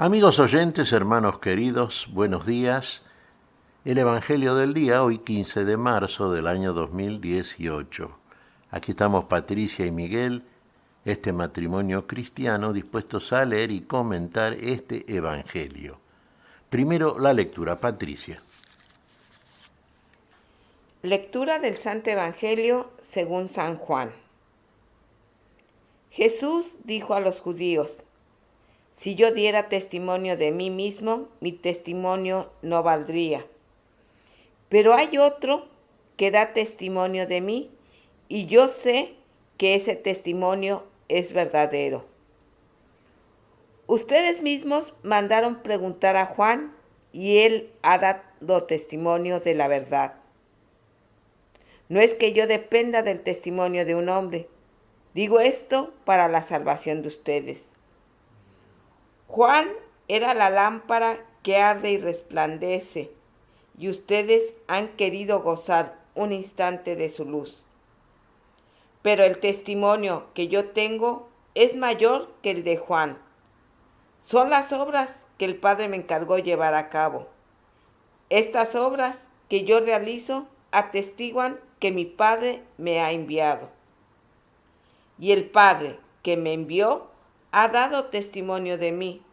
Amigos oyentes, hermanos queridos, buenos días. El Evangelio del día, hoy 15 de marzo del año 2018. Aquí estamos Patricia y Miguel, este matrimonio cristiano, dispuestos a leer y comentar este Evangelio. Primero la lectura, Patricia. Lectura del Santo Evangelio según San Juan. Jesús dijo a los judíos: si yo diera testimonio de mí mismo, mi testimonio no valdría. Pero hay otro que da testimonio de mí, y yo sé que ese testimonio es verdadero. Ustedes mismos mandaron preguntar a Juan, y él ha dado testimonio de la verdad. No es que yo dependa del testimonio de un hombre. Digo esto para la salvación de ustedes. Juan era la lámpara que arde y resplandece, y ustedes han querido gozar un instante de su luz. Pero el testimonio que yo tengo es mayor que el de Juan. Son las obras que el Padre me encargó llevar a cabo. Estas obras que yo realizo atestiguan que mi Padre me ha enviado. Y el Padre que me envió ha dado testimonio de mí.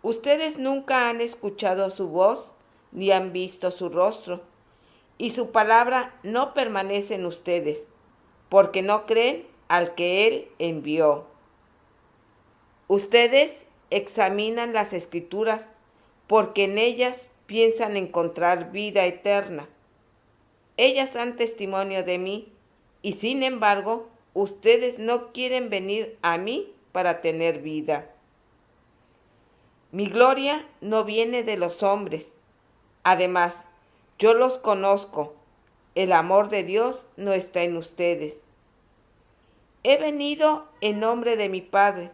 Ustedes nunca han escuchado su voz ni han visto su rostro, y su palabra no permanece en ustedes, porque no creen al que Él envió. Ustedes examinan las Escrituras, porque en ellas piensan encontrar vida eterna. Ellas dan testimonio de mí, y sin embargo, ustedes no quieren venir a mí para tener vida. Mi gloria no viene de los hombres. Además, yo los conozco. El amor de Dios no está en ustedes. He venido en nombre de mi Padre,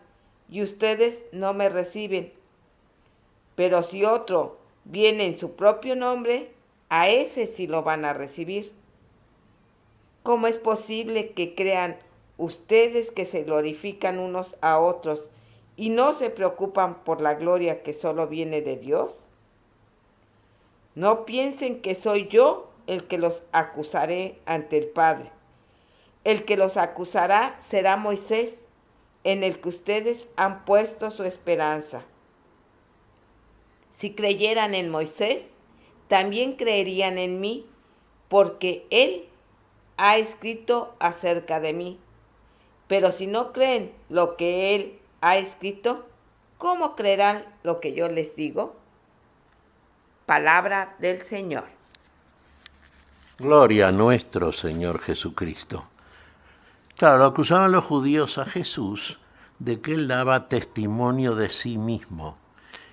y ustedes no me reciben. Pero si otro viene en su propio nombre, a ese sí lo van a recibir. ¿Cómo es posible que crean ustedes que se glorifican unos a otros y no se preocupan por la gloria que solo viene de Dios? No piensen que soy yo el que los acusaré ante el Padre. El que los acusará será Moisés, en el que ustedes han puesto su esperanza. Si creyeran en Moisés, también creerían en mí, porque él ha escrito acerca de mí. Pero si no creen lo que él ha escrito, ¿cómo creerán lo que yo les digo? Palabra del Señor. Gloria a nuestro Señor Jesucristo. Claro, lo acusaban los judíos a Jesús de que él daba testimonio de sí mismo,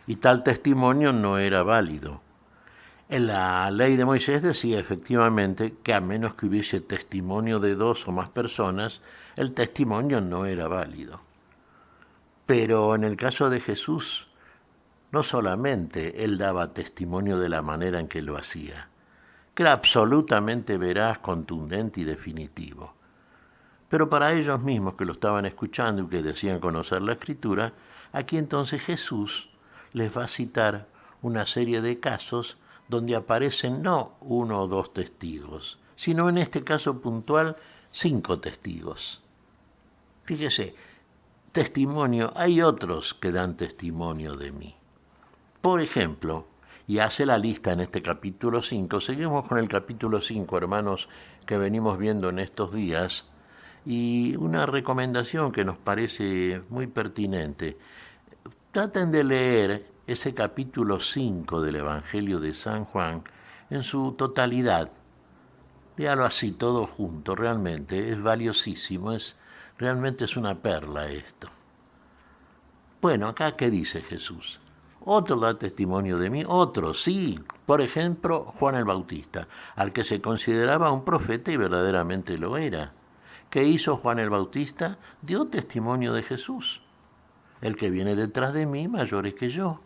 y tal testimonio no era válido. En la ley de Moisés decía efectivamente que a menos que hubiese testimonio de dos o más personas, el testimonio no era válido. Pero en el caso de Jesús, no solamente él daba testimonio de la manera en que lo hacía, que era absolutamente veraz, contundente y definitivo. Pero para ellos mismos que lo estaban escuchando y que decían conocer la Escritura, aquí entonces Jesús les va a citar una serie de casos donde aparecen no uno o dos testigos, sino en este caso puntual 5 testigos. Fíjese, testimonio, hay otros que dan testimonio de mí. Por ejemplo, y hace la lista en este capítulo 5, seguimos con el capítulo 5, hermanos, que venimos viendo en estos días, y una recomendación que nos parece muy pertinente. Traten de leer ese capítulo 5 del Evangelio de San Juan en su totalidad. Léalo así, todo junto, realmente es valiosísimo, realmente es una perla esto. Bueno, acá, ¿qué dice Jesús? Otro da testimonio de mí, otro sí. Por ejemplo, Juan el Bautista, al que se consideraba un profeta y verdaderamente lo era. ¿Qué hizo Juan el Bautista? Dio testimonio de Jesús. El que viene detrás de mí mayor es que yo,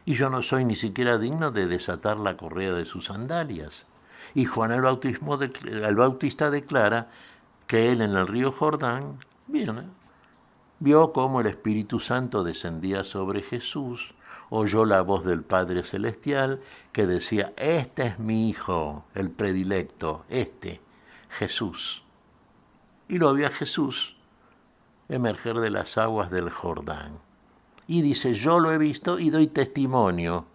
y yo no soy ni siquiera digno de desatar la correa de sus sandalias. Y Juan el Bautista declara que él en el río Jordán, bien, vio cómo el Espíritu Santo descendía sobre Jesús, oyó la voz del Padre Celestial que decía, este es mi Hijo, el predilecto, Jesús. Y lo vio a Jesús emerger de las aguas del Jordán. Y dice, yo lo he visto y doy testimonio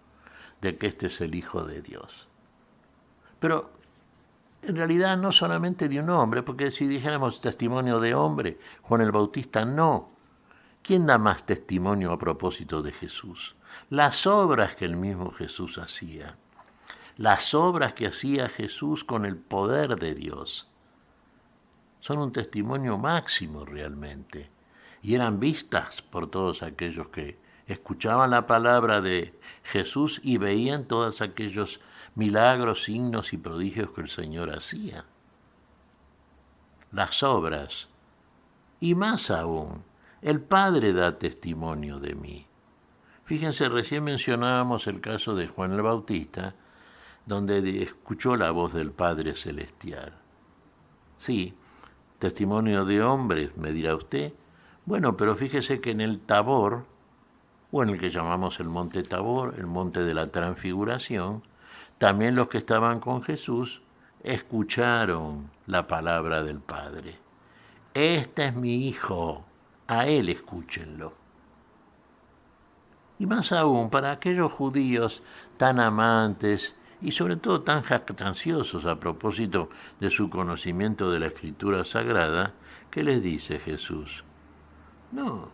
de que este es el Hijo de Dios. Pero en realidad no solamente de un hombre, porque si dijéramos testimonio de hombre, Juan el Bautista no. ¿Quién da más testimonio a propósito de Jesús? Las obras que el mismo Jesús hacía. Las obras que hacía Jesús con el poder de Dios. Son un testimonio máximo realmente. Y eran vistas por todos aquellos que escuchaban la palabra de Jesús y veían todos aquellos milagros, signos y prodigios que el Señor hacía. Las obras. Y más aún, el Padre da testimonio de mí. Fíjense, recién mencionábamos el caso de Juan el Bautista, donde escuchó la voz del Padre Celestial. Sí, testimonio de hombres, me dirá usted. Bueno, pero fíjese que en el Tabor, o en el que llamamos el Monte Tabor, el Monte de la Transfiguración, también los que estaban con Jesús escucharon la palabra del Padre. Este es mi Hijo, a Él escúchenlo. Y más aún, para aquellos judíos tan amantes y sobre todo tan jactanciosos a propósito de su conocimiento de la Escritura Sagrada, ¿qué les dice Jesús? No,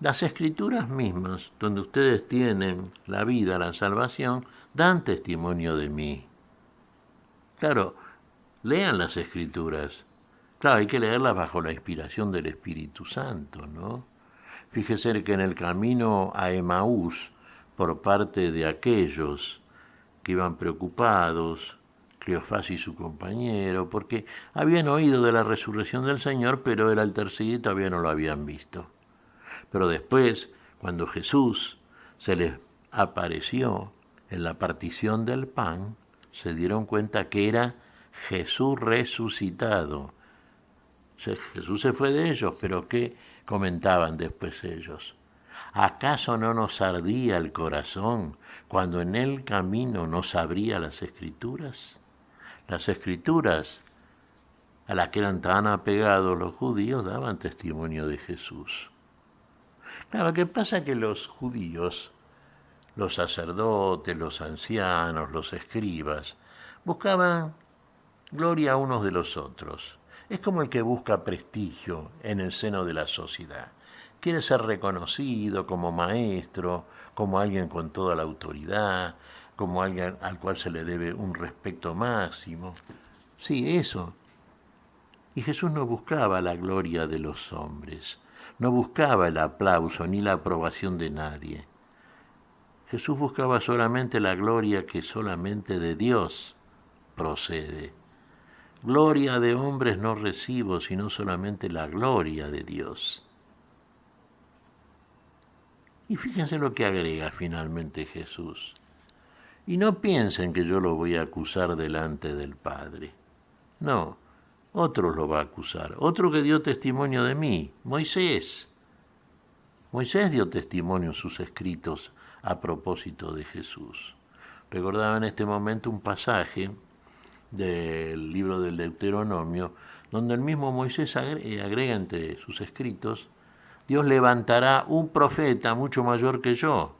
las Escrituras mismas, donde ustedes tienen la vida, la salvación, dan testimonio de mí. Claro, lean las Escrituras. Claro, hay que leerlas bajo la inspiración del Espíritu Santo, ¿no? Fíjese que en el camino a Emaús, por parte de aquellos que iban preocupados, Cleofás y su compañero, porque habían oído de la resurrección del Señor, pero era el tercer día y todavía no lo habían visto. Pero después, cuando Jesús se les apareció en la partición del pan, se dieron cuenta que era Jesús resucitado. Jesús se fue de ellos, pero ¿qué comentaban después ellos? ¿Acaso no nos ardía el corazón cuando en el camino nos abría las Escrituras? Las Escrituras a las que eran tan apegados los judíos daban testimonio de Jesús. Claro, lo que pasa es que los judíos, los sacerdotes, los ancianos, los escribas, buscaban gloria unos de los otros. Es como el que busca prestigio en el seno de la sociedad. Quiere ser reconocido como maestro, como alguien con toda la autoridad, como alguien al cual se le debe un respeto máximo. Sí, eso. Y Jesús no buscaba la gloria de los hombres, no buscaba el aplauso ni la aprobación de nadie. Jesús buscaba solamente la gloria que solamente de Dios procede. Gloria de hombres no recibo, sino solamente la gloria de Dios. Y fíjense lo que agrega finalmente Jesús. Y no piensen que yo lo voy a acusar delante del Padre. No, otro lo va a acusar. Otro que dio testimonio de mí, Moisés. Moisés dio testimonio en sus escritos a propósito de Jesús. Recordaba en este momento un pasaje del libro del Deuteronomio, donde el mismo Moisés agrega entre sus escritos, Dios levantará un profeta mucho mayor que yo,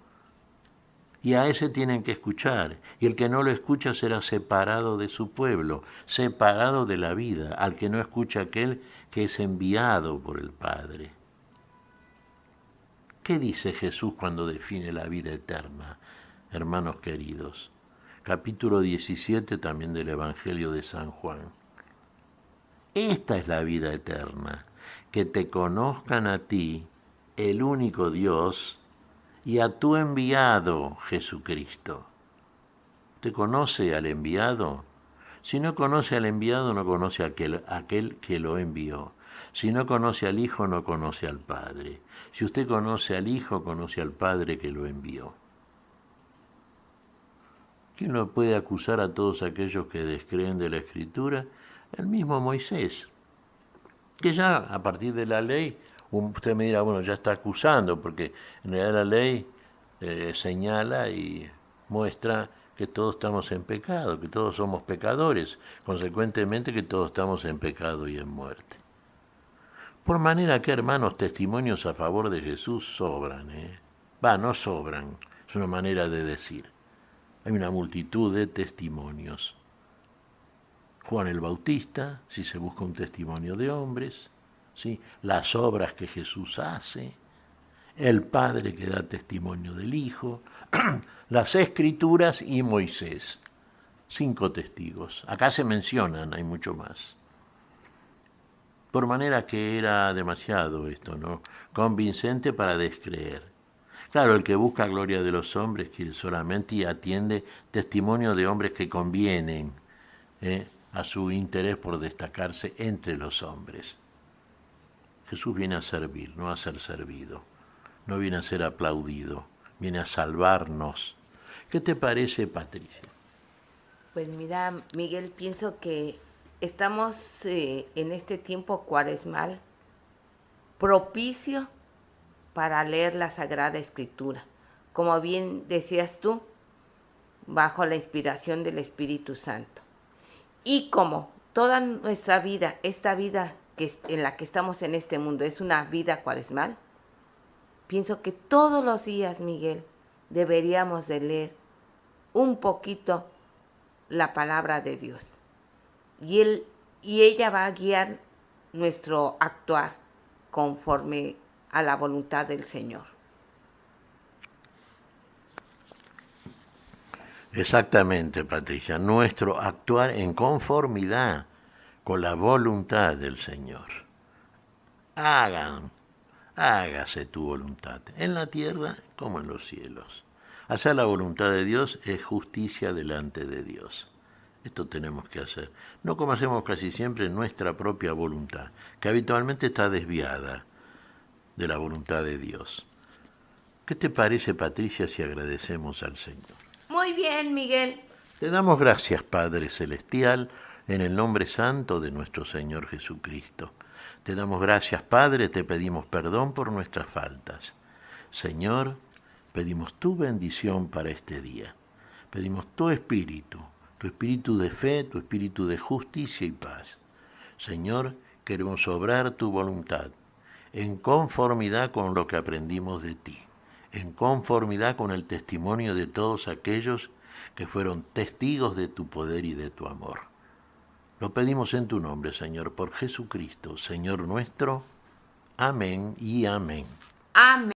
y a ese tienen que escuchar, y el que no lo escucha será separado de su pueblo, separado de la vida, al que no escucha aquel que es enviado por el Padre. ¿Qué dice Jesús cuando define la vida eterna, hermanos queridos? Capítulo 17 también del Evangelio de San Juan. Esta es la vida eterna, que te conozcan a ti, el único Dios, y a tu enviado, Jesucristo. ¿Te conoce al enviado? Si no conoce al enviado, no conoce a aquel que lo envió. Si no conoce al Hijo, no conoce al Padre. Si usted conoce al Hijo, conoce al Padre que lo envió. ¿Quién no puede acusar a todos aquellos que descreen de la Escritura? El mismo Moisés, que ya a partir de la ley Usted me dirá, bueno, ya está acusando, porque en realidad la ley señala y muestra que todos estamos en pecado, que todos somos pecadores, consecuentemente que todos estamos en pecado y en muerte. Por manera que, hermanos, testimonios a favor de Jesús sobran, no sobran, es una manera de decir. Hay una multitud de testimonios. Juan el Bautista, si se busca un testimonio de hombres, ¿sí? Las obras que Jesús hace, el Padre que da testimonio del Hijo, las Escrituras y Moisés. 5 testigos. Acá se mencionan, hay mucho más. Por manera que era demasiado esto, ¿no? Convincente para descreer. Claro, el que busca gloria de los hombres quiere solamente y atiende testimonio de hombres que convienen a su interés por destacarse entre los hombres. Jesús viene a servir, no a ser servido. No viene a ser aplaudido, viene a salvarnos. ¿Qué te parece, Patricia? Pues mira, Miguel, pienso que estamos en este tiempo cuaresmal propicio para leer la Sagrada Escritura. Como bien decías tú, bajo la inspiración del Espíritu Santo. Y como toda nuestra vida, esta vida en la que estamos en este mundo, es una vida cuaresmal, pienso que todos los días, Miguel, deberíamos de leer un poquito la palabra de Dios. Y ella va a guiar nuestro actuar conforme a la voluntad del Señor. Exactamente, Patricia, nuestro actuar en conformidad con la voluntad del Señor. Hágase tu voluntad, en la tierra como en los cielos. Hacer la voluntad de Dios es justicia delante de Dios. Esto tenemos que hacer. No como hacemos casi siempre nuestra propia voluntad, que habitualmente está desviada de la voluntad de Dios. ¿Qué te parece, Patricia, si agradecemos al Señor? Muy bien, Miguel. Te damos gracias, Padre Celestial, en el nombre santo de nuestro Señor Jesucristo. Te damos gracias, Padre, te pedimos perdón por nuestras faltas. Señor, pedimos tu bendición para este día. Pedimos tu espíritu de fe, tu espíritu de justicia y paz. Señor, queremos obrar tu voluntad en conformidad con lo que aprendimos de ti, en conformidad con el testimonio de todos aquellos que fueron testigos de tu poder y de tu amor. Lo pedimos en tu nombre, Señor, por Jesucristo, Señor nuestro. Amén y amén. Amén.